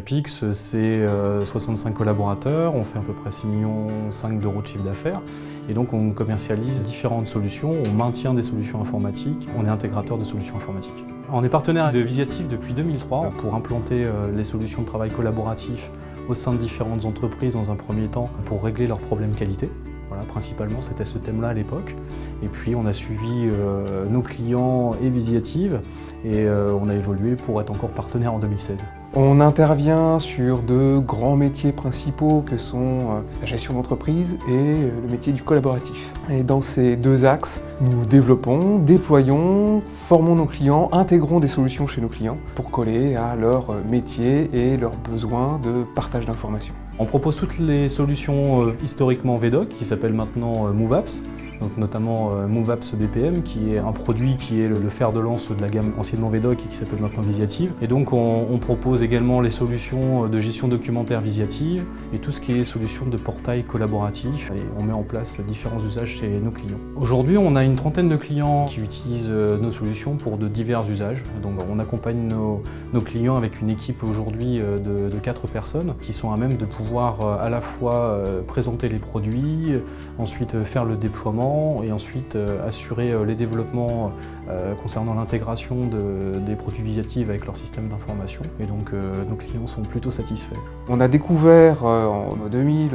Alpix, c'est 65 collaborateurs, on fait à peu près 6,5 millions d'euros de chiffre d'affaires. Et donc on commercialise différentes solutions, on maintient des solutions informatiques, on est intégrateur de solutions informatiques. On est partenaire de Visiative depuis 2003 pour implanter les solutions de travail collaboratif au sein de différentes entreprises dans un premier temps pour régler leurs problèmes qualité. Voilà, principalement, c'était ce thème-là à l'époque. Et puis, on a suivi nos clients et Visiative et on a évolué pour être encore partenaire en 2016. On intervient sur deux grands métiers principaux que sont la gestion d'entreprise et le métier du collaboratif. Et dans ces deux axes, nous développons, déployons, formons nos clients, intégrons des solutions chez nos clients pour coller à leur métier et leurs besoins de partage d'informations. On propose toutes les solutions historiquement VDOC, qui s'appellent maintenant MoveApps, donc notamment MoveApps BPM, qui est un produit qui est le fer de lance de la gamme anciennement VDOC et qui s'appelle maintenant Visiative. Et donc on propose également les solutions de gestion documentaire Visiative et tout ce qui est solutions de portail collaboratif. Et on met en place différents usages chez nos clients. Aujourd'hui, on a une trentaine de clients qui utilisent nos solutions pour de divers usages. Donc on accompagne nos clients avec une équipe aujourd'hui de 4 personnes qui sont à même de pouvoir à la fois présenter les produits, ensuite faire le déploiement et ensuite assurer les développements concernant l'intégration des produits Visiative avec leur système d'information. Et donc nos clients sont plutôt satisfaits. On a découvert en 2000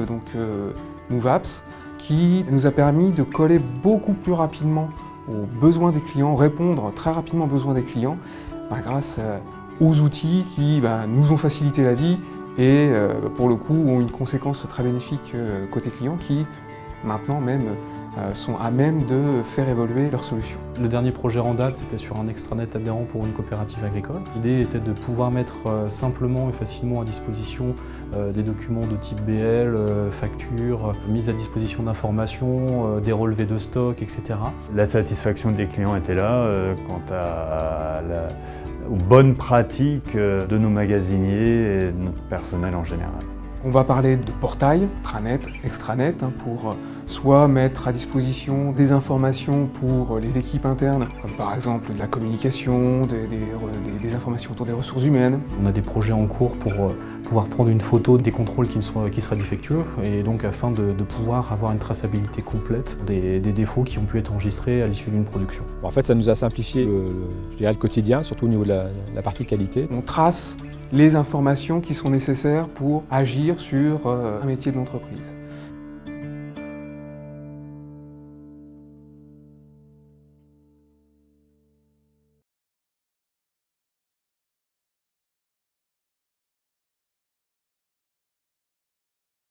MoveApps qui nous a permis de coller beaucoup plus rapidement aux besoins des clients, répondre très rapidement aux besoins des clients grâce aux outils qui nous ont facilité la vie et pour le coup ont une conséquence très bénéfique côté client qui maintenant même sont à même de faire évoluer leurs solutions. Le dernier projet en date, c'était sur un extranet adhérent pour une coopérative agricole. L'idée était de pouvoir mettre simplement et facilement à disposition des documents de type BL, factures, mise à disposition d'informations, des relevés de stock, etc. La satisfaction des clients était là quant aux bonnes pratiques de nos magasiniers et de notre personnel en général. On va parler de portail, intranet, extranet, pour soit mettre à disposition des informations pour les équipes internes, comme par exemple de la communication, des informations autour des ressources humaines. On a des projets en cours pour pouvoir prendre une photo des contrôles qui seraient défectueux et donc afin de pouvoir avoir une traçabilité complète des défauts qui ont pu être enregistrés à l'issue d'une production. En fait, ça nous a simplifié le quotidien, surtout au niveau de la partie qualité. On trace les informations qui sont nécessaires pour agir sur un métier de l'entreprise.